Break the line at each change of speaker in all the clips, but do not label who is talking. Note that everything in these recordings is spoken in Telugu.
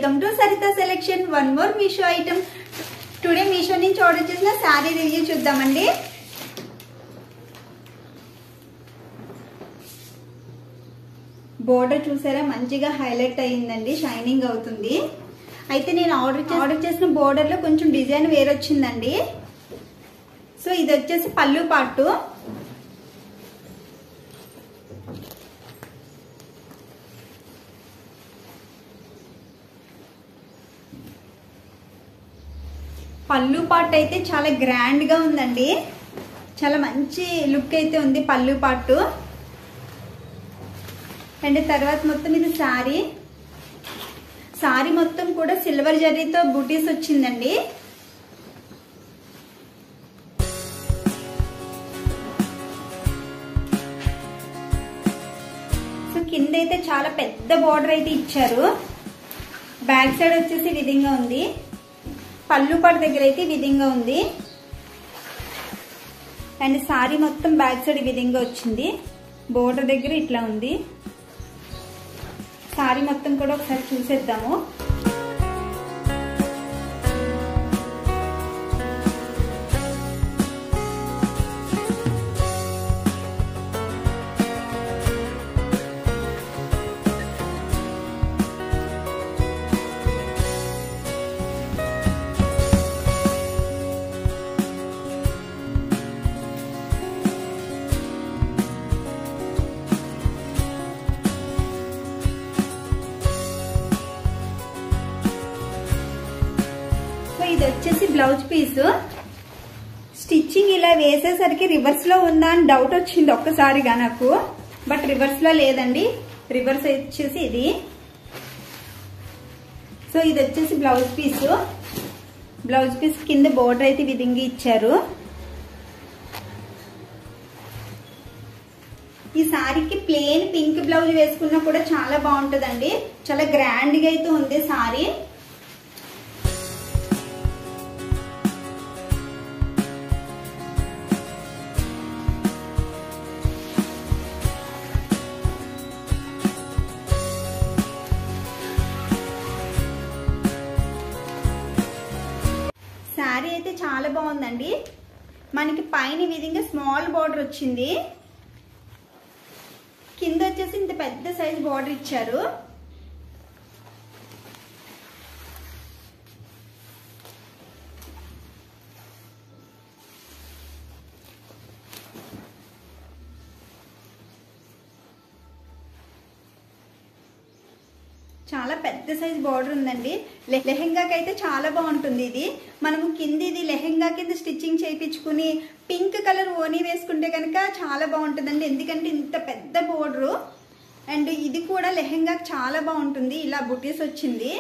Welcome to Saritha selection. One more Meesho item. Today Meesho నుంచి ఆర్డర్ చేసిన శారీ రివ్యూ చూద్దామండి. బోర్డర్ చూసారా, మంచిగా హైలైట్ అయ్యిందండి, షైనింగ్ అవుతుంది. అయితే నేను ఆర్డర్ చేసిన బోర్డర్ లో కొంచెం డిజైన్ వేరొచ్చిందండి. సో ఇది వచ్చేసి పళ్ళు పార్టు. పళ్ళు పార్ట్ అయితే చాలా గ్రాండ్ గా ఉందండి, చాలా మంచి లుక్ అయితే ఉంది పళ్ళు పార్టు. అండ్ తర్వాత మొత్తం ఇది సారీ మొత్తం కూడా సిల్వర్ జరీతో బూటీస్ వచ్చిందండి. సో కింద అయితే చాలా పెద్ద బార్డర్ అయితే ఇచ్చారు. బ్యాక్ సైడ్ వచ్చేసి ఈ విధంగా ఉంది. పళ్ళు పాటు దగ్గర అయితే ఈ విధంగా ఉంది. అండ్ సారీ మొత్తం బ్యాక్ సైడ్ ఈ విధంగా వచ్చింది. బోర్డర్ దగ్గర ఇట్లా ఉంది. సారీ మొత్తం కూడా ఒకసారి చూసేద్దాము. ఇది వచ్చేసి బ్లౌజ్ పీస్. స్టిచ్చింగ్ ఇలా వేసేసరికి రివర్స్ లో ఉందా అని డౌట్ వచ్చింది ఒక్కసారిగా నాకు, బట్ రివర్స్ లో లేదండి. రివర్స్ వచ్చేసి ఇది. సో ఇది వచ్చేసి బ్లౌజ్ పీస్. బ్లౌజ్ పీస్ కింద బోర్డర్ అయితే విధంగా ఇచ్చారు. ఈ సారీకి ప్లెయిన్ పింక్ బ్లౌజ్ వేసుకున్నా కూడా చాలా బాగుంటుందండి. చాలా గ్రాండ్ గా అయితే ఉంది సారీ. శారీ అయితే చాలా బాగుందండి. మనకి పైన ఈ విధంగా స్మాల్ బార్డర్ వచ్చింది. కింద వచ్చేసి ఇంత పెద్ద సైజ్ బార్డర్ ఇచ్చారు. చాలా పెద్ద సైజ్ బార్డర్ ఉందండి. లెహెంగాకి అయితే చాలా బాగుంటుంది ఇది. మనము కింద ఇది లెహెంగా కింద స్టిచ్చింగ్ చేయించుకుని పింక్ కలర్ ఓనీ వేసుకుంటే కనుక చాలా బాగుంటుందండి. ఎందుకంటే ఇంత పెద్ద బోర్డరు. అండ్ ఇది కూడా లెహెంగాకి చాలా బాగుంటుంది. ఇలా బుటీస్ వచ్చింది.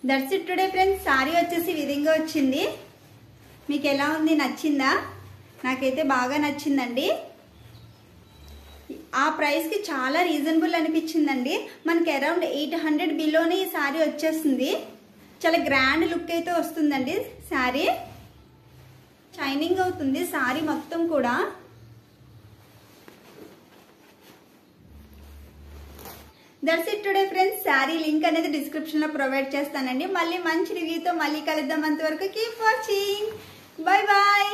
That's it today friends. Sorry వచ్చేసి ఈ విధంగా వచ్చింది. మీకు ఎలా ఉంది, నచ్చిందా? నాకైతే బాగా నచ్చిందండి. ఆ ప్రైస్ కి చాలా రీజనబుల్ అనిపించిందండి. మనకి అరౌండ్ 800 బిలోనే ఈ శారీ వచ్చేస్తుంది. చాలా గ్రాండ్ లుక్ అయితే వస్తుందండి. శారీ షైనింగ్ అవుతుంది శారీ మొత్తం కూడా. That's it today friends. Sari link అనేది డిస్క్రిప్షన్ లో ప్రొవైడ్ చేస్తానండి. మళ్ళీ మంచి రివ్యూతో మళ్ళీ కలుద్దాం. అంతవరకు కీప్ వాచింగ్. Bye bye.